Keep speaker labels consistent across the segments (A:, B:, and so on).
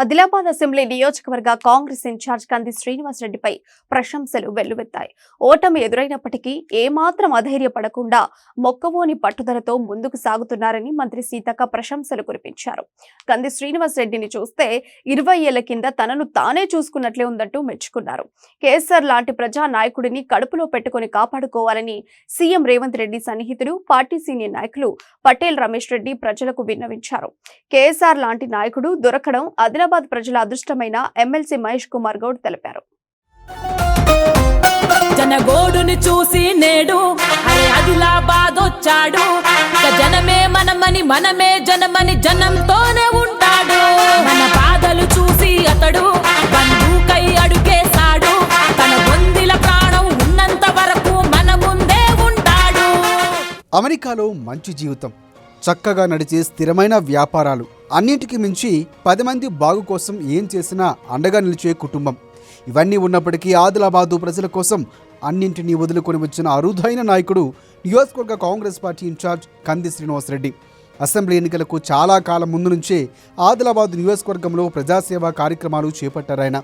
A: Adilabad assembly నియోజకవర్గ Congress incharge కంది శ్రీనివాసరెడ్డిపై ప్రశంసలు వెల్లువెత్తాయి. ఓటమి ఎదురైనప్పటికీ ఏమాత్రం అధైర్యపడకుండా మొక్కవోని పట్టుదలతో ముందుకు సాగుతున్నారని మంత్రి సీతక్క ప్రశంసలు కురిపించారు. కంది శ్రీనివాసరెడ్డిని చూస్తే 20 ఏళ్ల కింద తనను తానే చూసుకున్నట్లే ఉందంటూ మెచ్చుకున్నారు. కేసీఆర్ లాంటి ప్రజా నాయకుడిని కడుపులో పెట్టుకుని కాపాడుకోవాలని సీఎం రేవంత్ రెడ్డి సన్నిహితులు, పార్టీ సీనియర్ నాయకులు పటేల్ రమేష్ రెడ్డి ప్రజలకు విన్నవించారు. కేసీఆర్ లాంటి నాయకుడు దొరకడం ఆదిలాబాద్ ప్రజల అదృష్టమైన ఎమ్మెల్సీ మహేష్ కుమార్ గౌడ్ తెలిపారు.
B: జనగోడుని చూసి నేడు ఆదిలాబాద్ వచ్చాడు. జనమే మనమని, మనమే జనమని, జనంతోనే ఉంటాడు. మన బాధలు చూసి అతడు బంధుకై అడుగేశాడు. తన బొందిల ప్రాణం ఉన్నంత వరకు మన ముందే ఉంటాడు.
C: అమెరికాలో మంచి జీవితం, చక్కగా నడిచే స్థిరమైన వ్యాపారాలు, అన్నింటికి మించి 10 మంది బాగు కోసం ఏం చేసినా అండగా నిలిచే కుటుంబం. ఇవన్నీ ఉన్నప్పటికీ ఆదిలాబాదు ప్రజల కోసం అన్నింటినీ వదులుకొని వచ్చిన అరుదైన నాయకుడు నియోజకవర్గ కాంగ్రెస్ పార్టీ ఇన్ఛార్జ్ కంది శ్రీనివాసరెడ్డి. అసెంబ్లీ ఎన్నికలకు చాలా కాలం ముందు నుంచే ఆదిలాబాద్ నియోజకవర్గంలో ప్రజాసేవా కార్యక్రమాలు చేపట్టారాయన.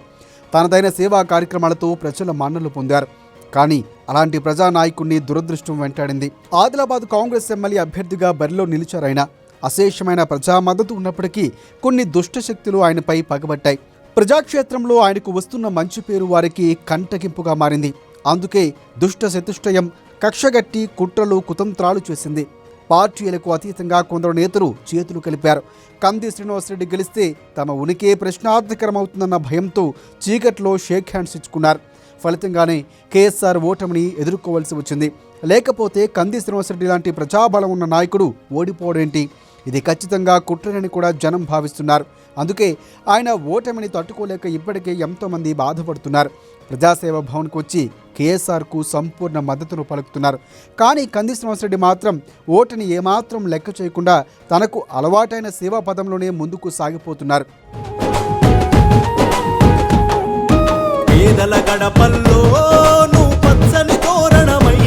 C: తనదైన సేవా కార్యక్రమాలతో ప్రజల మన్నలు పొందారు. కానీ అలాంటి ప్రజానాయకుడిని దురదృష్టం వెంటాడింది. ఆదిలాబాద్ కాంగ్రెస్ ఎమ్మెల్యే అభ్యర్థిగా బరిలో నిలిచారాయన. అశేషమైన ప్రజా మద్దతు ఉన్నప్పటికీ కొన్ని దుష్టశక్తులు ఆయనపై పగబట్టాయి. ప్రజాక్షేత్రంలో ఆయనకు వస్తున్న మంచి పేరు వారికి కంటగింపుగా మారింది. అందుకే దుష్ట చతుష్టయం కక్షగట్టి కుట్రలు కుతంత్రాలు చేసింది. పార్టీలకు అతీతంగా కొందరు నేతలు చేతులు కలిపారు. కంది శ్రీనివాసరెడ్డి గెలిస్తే తమ ఉనికే ప్రశ్నార్థకరమవుతుందన్న భయంతో చీకట్లో షేక్ హ్యాండ్స్ ఇచ్చుకున్నారు. ఫలితంగానే కేఎస్ఆర్ ఓటమిని ఎదుర్కోవాల్సి వచ్చింది. లేకపోతే కంది శ్రీనివాసరెడ్డి లాంటి ప్రజాబలం ఉన్న నాయకుడు ఓడిపోవడేంటి? ఇది ఖచ్చితంగా కుట్రనని కూడా జనం భావిస్తున్నారు. అందుకే ఆయన ఓటమిని తట్టుకోలేక ఇప్పటికే ఎంతోమంది బాధపడుతున్నారు. ప్రజాసేవ భవన్కు వచ్చి కేఎస్ఆర్కు సంపూర్ణ మద్దతును పలుకుతున్నారు. కానీ కంది శ్రీనివాసరెడ్డి మాత్రం ఓటుని ఏమాత్రం లెక్క చేయకుండా తనకు అలవాటైన సేవా పదంలోనే ముందుకు సాగిపోతున్నారు.
D: పేదల గడపల్లో నువ్వు పచ్చని తోరణమై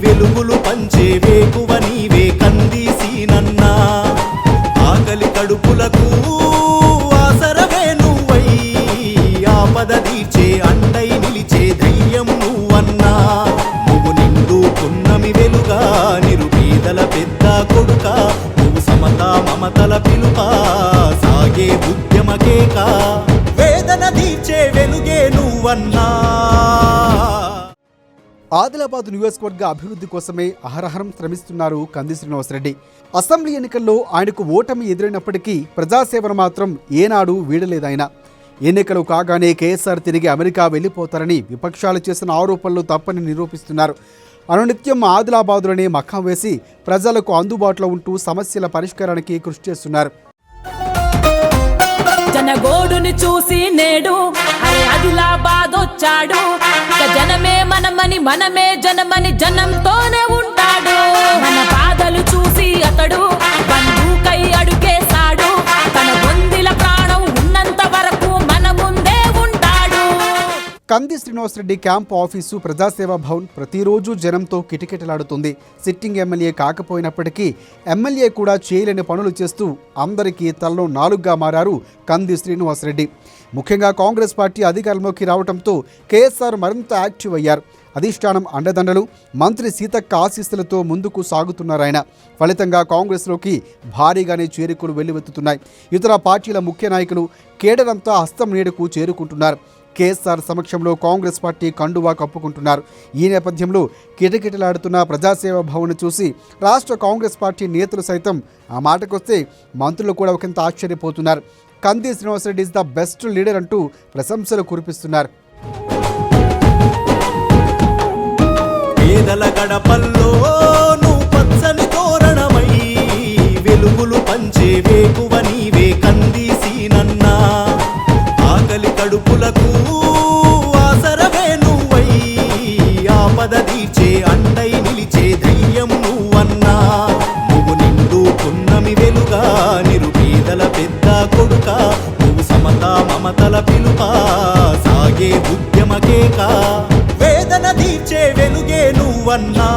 D: వెలుగులు పంచే వేకువ నీవే కంది సీనన్నా. ఆకలి కడుపులకు ఆసరవే నువ్వై ఆపద తీర్చే అండై నిలిచే ధైర్యం నువ్వన్నా. నువ్వు నిండు పున్నమి వెలుగా నిరుపేదల పెద్ద కొడుక. నువ్వు సమతా మమతల పిలుపా సాగే ఉద్యమకేక. వేదన తీర్చే వెలుగే నువ్వన్నా.
C: ఆదిలాబాద్ నియోజకవర్గ అభివృద్ధి కోసమే అహరహరం శ్రమిస్తున్నారు కంది శ్రీనివాసరెడ్డి. అసెంబ్లీ ఎన్నికల్లో ఆయనకు ఓటమి ఎదురైనప్పటికీ ప్రజాసేవను మాత్రం ఏనాడు వీడలేదాయన. ఎన్నికలు కాగానే కేఎస్ఆర్ తిరిగి అమెరికా వెళ్ళిపోతారని విపక్షాలు చేసిన ఆరోపణలు తప్పని నిరూపిస్తున్నారు. అనునిత్యం ఆదిలాబాదులోనే మఖం వేసి ప్రజలకు అందుబాటులో ఉంటూ సమస్యల పరిష్కారానికి కృషి చేస్తున్నారు.
B: జనగోడుని చూసి నేడు ఆదిలాబాద్ వచ్చాడు. జనమే మనమని, మనమే జనమని, జనంతోనే ఉంటాడు. మన బాధలు చూసి అతడు బంధుకై అడుగేశాడు. తన బొందిల ప్రాణం ఉన్నంత వరకు మన ముందే ఉంటాడు.
C: కంది శ్రీనివాసరెడ్డి క్యాంప్ ఆఫీసు ప్రజాసేవా భవన్ ప్రతిరోజు జనంతో కిటకిటలాడుతుంది. సిట్టింగ్ ఎమ్మెల్యే కాకపోయినప్పటికీ ఎమ్మెల్యే కూడా చేయలేని పనులు చేస్తూ అందరికీ తలలో 4గా మారారు కంది శ్రీనివాసరెడ్డి. ముఖ్యంగా కాంగ్రెస్ పార్టీ అధికారంలోకి రావడంతో కేఎస్ఆర్ మరింత యాక్టివ్ అయ్యారు. అధిష్టానం అండదండలు, మంత్రి సీతక్క ఆశీస్సులతో ముందుకు సాగుతున్నారాయన. ఫలితంగా కాంగ్రెస్లోకి భారీగానే చేరికలు వెల్లువెత్తుతున్నాయి. ఇతర పార్టీల ముఖ్య నాయకులు కేడరంతా హస్తం నీడకు చేరుకుంటున్నారు. కేఎస్ఆర్ సమక్షంలో కాంగ్రెస్ పార్టీ కండువా కప్పుకుంటున్నారు. ఈ నేపథ్యంలో కిటకిటలాడుతున్న ప్రజాసేవా భవన్ చూసి రాష్ట్ర కాంగ్రెస్ పార్టీ నేతలు సైతం ఆ మాటకొస్తే మంత్రులు కూడా ఒకంత ఆశ్చర్యపోతున్నారు. Kandi Srinivasa Reddy is the best leader అంటూ ప్రశంసలు కురిపిస్తున్నారు.
D: పేదల గడపల్లో నువ్వు పచ్చని తోరణమై వెలుగులు పంచే వేకువ నీవే కంది సీనన్నా. ఆకలి కడుపులకు ఆసరవే నువ్వై ఆపద తీర్చే అండై నిలిచే ధైర్యం నువ్వన్నా. నువ్వు నిండు పున్నమి వెలుగా నిరుపేదల పెద్ద కొడుక. నువ్వు సమతా మమతల పిలుపా సాగే ఉద్యమకేక. వేదన తీర్చే వెలుగే నువ్వన్నా.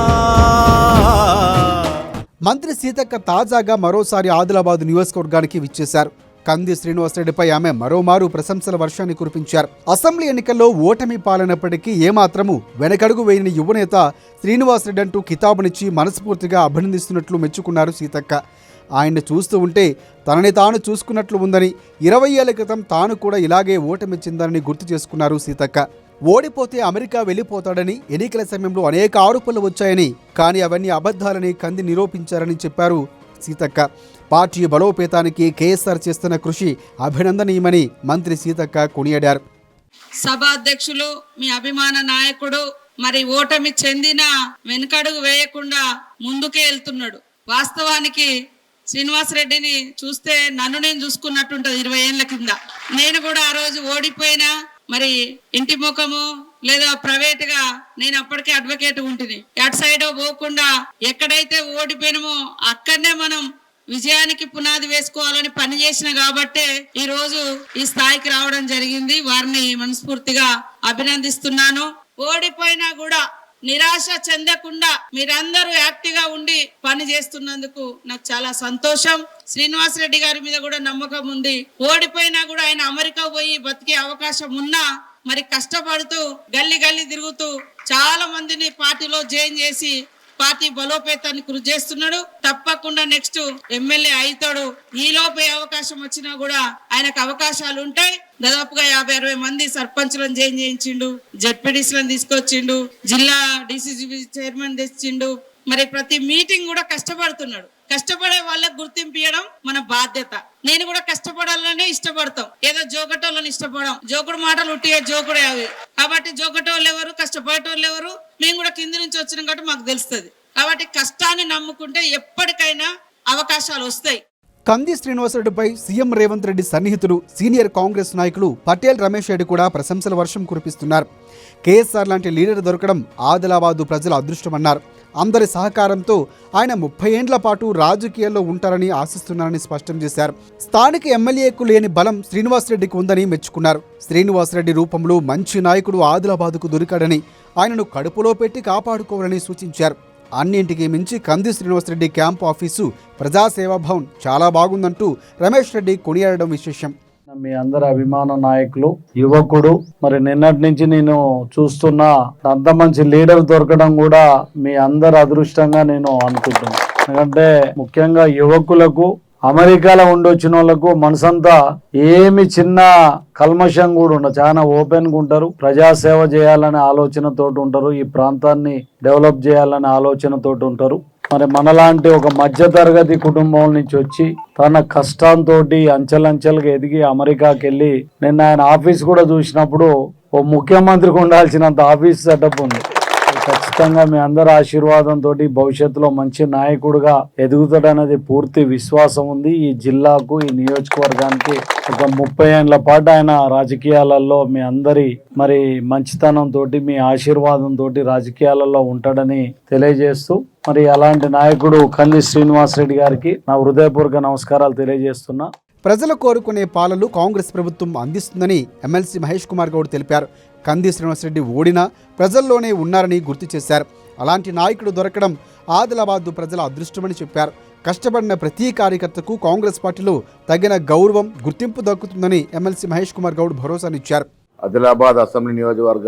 C: మంత్రి సీతక్క తాజాగా మరోసారి ఆదిలాబాద్ నియోజకవర్గానికి విచ్చేశారు. కంది శ్రీనివాసరెడ్డిపై ఆమె మరోమారు ప్రశంసల వర్షాన్ని కురిపించారు. అసెంబ్లీ ఎన్నికల్లో ఓటమి పాలైనప్పటికీ ఏమాత్రము వెనకడుగు వేయని యువనేత శ్రీనివాసరెడ్డి అంటూ కితాబునిచ్చి మనస్ఫూర్తిగా అభినందిస్తున్నట్లు మెచ్చుకున్నారు సీతక్క. ఆయన్ని చూస్తూ ఉంటే తనని తాను చూసుకున్నట్లు ఉందని, 20 ఏళ్ల క్రితం తాను కూడా ఇలాగే ఓటమి చెందానని గుర్తు చేసుకున్నారు సీతక్క. ఓడిపోతే అమెరికా వెళ్ళిపోతాడని, ఎన్నికల సమయంలో అనేక ఆరోపణలు వచ్చాయని, కానీ అవన్నీ అబద్ధాలని కంది నిరూపించారని చెప్పారు సీతక్క. పార్టీ బలోపేతానికి కేఎస్ఆర్ చేస్తున్న కృషి అభినందనీయమని మంత్రి సీతక్క కొనియాడారు.
E: సభాధ్యక్షులు, మీ అభిమాన నాయకుడు మరి ఓటమి చెందిన వెనుకడుగు వేయకుండా ముందుకే వెళ్తున్నాడు. వాస్తవానికి శ్రీనివాసరెడ్డిని చూస్తే నన్ను నేను చూసుకున్నట్టుంటది. 20 ఏళ్ల కింద నేను కూడా ఆ రోజు ఓడిపోయినా మరి ఇంటి ముఖము లేదా ప్రైవేట్ గా నేను అప్పటికే అడ్వకేట్ ఉంటుంది. అటు సైడ్ పోకుండా ఎక్కడైతే ఓడిపోయినామో అక్కడనే మనం విజయానికి పునాది వేసుకోవాలని పనిచేసిన కాబట్టే ఈ రోజు ఈ స్థాయికి రావడం జరిగింది. వారిని మనస్ఫూర్తిగా అభినందిస్తున్నాను. ఓడిపోయినా కూడా నిరాశ చెందకుండా మీరందరూ యాక్టివ్ గా ఉండి పని చేస్తున్నందుకు నాకు చాలా సంతోషం. శ్రీనివాసరెడ్డి గారి మీద కూడా నమ్మకం ఉంది. ఓడిపోయినా కూడా ఆయన అమెరికా పోయి బతికే అవకాశం ఉన్నా మరి కష్టపడుతూ గల్లీ గల్లీ తిరుగుతూ చాలా మందిని పార్టీలో జాయిన్ చేసి పార్టీ బలోపేతాన్ని కృషి చేస్తున్నాడు. తప్పకుండా నెక్స్ట్ ఎమ్మెల్యే అవుతాడు. ఈ లోపే అవకాశం వచ్చినా కూడా ఆయనకు అవకాశాలు ఉంటాయి. దాదాపుగా 50-60 మంది సర్పంచ్లను జాయిన్ చేయించిండు, జెడ్పీటీసీలను తీసుకొచ్చిండు, జిల్లా డిసిసిబి చైర్మన్ తెచ్చిండు. మరి ప్రతి మీటింగ్ కూడా కష్టపడుతున్నాడు. కష్టపడే వాళ్ళకి గుర్తింపు ఇవ్వడం మన బాధ్యత. నేను కూడా కష్టపడాలనే ఇష్టపడతాం. ఏదో జోకటోళ్ళని ఇష్టపడం. జోకుడు మాటలు ఉట్టిగా జోకుడే అవి. కాబట్టి జోకటోళ్ళు ఎవరు, కష్టపడేటోళ్ళు ఎవరు, మేము కూడా కింది నుంచి వచ్చినాం కాబట్టి మాకు తెలుస్తుంది. కాబట్టి కష్టాన్ని నమ్ముకుంటే ఎప్పటికైనా అవకాశాలు వస్తాయి.
C: కంది శ్రీనివాసరెడ్డిపై సీఎం రేవంత్ రెడ్డి సన్నిహితులు, సీనియర్ కాంగ్రెస్ నాయకులు పటేల్ రమేష్ రెడ్డి కూడా ప్రశంసల వర్షం కురిపిస్తున్నారు. కేఎస్ఆర్ లాంటి లీడర్ దొరకడం ఆదిలాబాదు ప్రజల అదృష్టమన్నారు. అందరి సహకారంతో ఆయన 30 ఏండ్ల పాటు రాజకీయాల్లో ఉంటారని ఆశిస్తున్నారని స్పష్టం చేశారు. స్థానిక ఎమ్మెల్యేకు లేని బలం శ్రీనివాసరెడ్డికి ఉందని మెచ్చుకున్నారు. శ్రీనివాసరెడ్డి రూపంలో మంచి నాయకుడు ఆదిలాబాదుకు దొరికాడని, ఆయనను కడుపులో పెట్టి కాపాడుకోవాలని సూచించారు. అన్నింటికీ మించి కంది శ్రీనివాసరెడ్డి క్యాంప్ ఆఫీసు ప్రజాసేవా భవన్ చాలా బాగుందంటూ రమేష్ రెడ్డి కొనియాడడం విశేషం.
F: మీ అందరి అభిమాన నాయకులు, యువకుడు, మరి నిన్నటి నుంచి నేను చూస్తున్నా అంత మంచి లీడర్ దొరకడం కూడా మీ అందరి అదృష్టంగా నేను అనుకుంటున్నాను. ఎందుకంటే ముఖ్యంగా యువకులకు, అమెరికాలో ఉండొచ్చిన వాళ్ళకు మనసంతా ఏమి చిన్న కల్మషం కూడా ఉండదు. చాలా ఓపెన్గా ఉంటారు. ప్రజాసేవ చేయాలనే ఆలోచనతో ఉంటారు. ఈ ప్రాంతాన్ని డెవలప్ చేయాలనే ఆలోచనతో ఉంటారు. మరి మనలాంటి ఒక మధ్యతరగతి కుటుంబం నుంచి వచ్చి తన కష్టంతో అంచెలంచెలుగా ఎదిగి అమెరికాకి వెళ్ళి నిన్న ఆయన ఆఫీస్ కూడా చూసినప్పుడు ఓ ముఖ్యమంత్రికి ఉండాల్సినంత ఆఫీస్ సెటప్ ఉంది. ఖచ్చితంగా మీ అందరి ఆశీర్వాదంతో భవిష్యత్తులో మంచి నాయకుడిగా ఎదుగుతాడనేది పూర్తి విశ్వాసం ఉంది. ఈ జిల్లాకు, ఈ నియోజకవర్గానికి ఒక 30 ఏళ్ల పాటు ఆయన రాజకీయాలలో మీ అందరి మరి మంచితనంతో, మీ ఆశీర్వాదంతో రాజకీయాలలో ఉంటాడని తెలియజేస్తూ, మరి అలాంటి నాయకుడు కంది శ్రీనివాసరెడ్డి గారికి నా హృదయపూర్వక నమస్కారాలు తెలియజేస్తున్నా.
C: ప్రజలు కోరుకునే పాలనలు కాంగ్రెస్ ప్రభుత్వం అందిస్తుందని ఎమ్మెల్సీ మహేష్ కుమార్ గౌడ్ తెలిపారు. కంది శ్రీనివాసరెడ్డి ఓడినా ప్రజల్లోనే ఉన్నారని గుర్తు చేశారు. అలాంటి నాయకుడు దొరకడం ఆదిలాబాద్ ప్రజల అదృష్టమని చెప్పారు. కష్టపడిన ప్రతి కార్యకర్తకు కాంగ్రెస్ పార్టీలో తగిన గౌరవం, గుర్తింపు దక్కుతుందని ఎమ్మెల్సీ మహేష్ కుమార్ గౌడ్ భరోసానిచ్చారు.
G: ఆదిలాబాద్ అసెంబ్లీ నియోజకవర్గ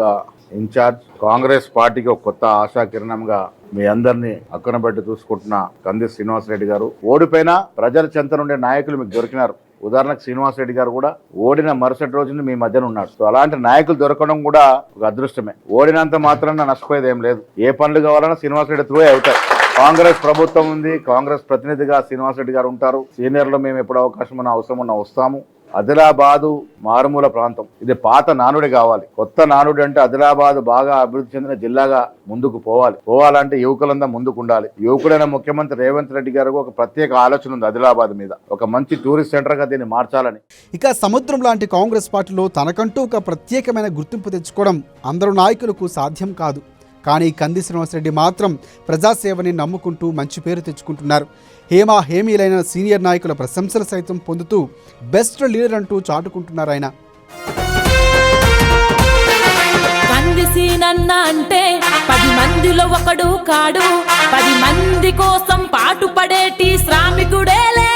G: ఇన్ఛార్జ్, కాంగ్రెస్ పార్టీకి ఒక కొత్త ఆశాకిరణంగా మీ అందరినీ అక్కనబెట్టి చూసుకుంటున్న కంది శ్రీనివాసరెడ్డి గారు ఓడిపోయినా ప్రజల చెంత నుండే నాయకులు మీకు దొరికినారు. ఉదాహరణకు శ్రీనివాసరెడ్డి గారు కూడా ఓడిన మరుసటి రోజున మీ మధ్యన ఉన్నాడు. సో అలాంటి నాయకులు దొరకడం కూడా ఒక అదృష్టమే. ఓడినంత మాత్రాన నష్టపోయేది ఏం లేదు. ఏ పనులు కావాలన్నా శ్రీనివాసరెడ్డి త్రూ అవుతాయి. కాంగ్రెస్ ప్రభుత్వం ఉంది, కాంగ్రెస్ ప్రతినిధిగా శ్రీనివాసరెడ్డి గారు ఉంటారు. సీనియర్లు మేము ఎప్పుడు అవకాశం ఉన్న అవసరం ఉన్నా వస్తాము. ఆదిలాబాదు మారుమూల ప్రాంతం, ఇది పాత నానుడి కావాలి. కొత్త నానుడి అంటే ఆదిలాబాదు బాగా అభివృద్ధి చెందిన జిల్లాగా ముందుకు పోవాలంటే యువకులంతా ముందుకు ఉండాలి. యువకుడైన ముఖ్యమంత్రి రేవంత్ రెడ్డి గారికి ఒక ప్రత్యేక ఆలోచన ఉంది ఆదిలాబాద్ మీద, ఒక మంచి టూరిస్ట్ సెంటర్ గా దీన్ని మార్చాలని.
C: ఇక సముద్రం లాంటి కాంగ్రెస్ పార్టీలో తనకంటూ ఒక ప్రత్యేకమైన గుర్తింపు తెచ్చుకోవడం అందరూ నాయకులకు సాధ్యం కాదు. కానీ కంది శ్రీనివాసరెడ్డి మాత్రం ప్రజాసేవని నమ్ముకుంటూ మంచి పేరు తెచ్చుకుంటున్నారు. హేమీలైన సీనియర్ నాయకుల ప్రశంసలు సైతం పొందుతూ బెస్ట్ లీడర్ అంటూ చాటుకుంటున్నారు ఆయన.
B: కంది సీనన్న అంటే 10 మందిలో ఒకడు కాడు, 10 మంది కోసం పాటుపడేటి శ్రామికుడేలే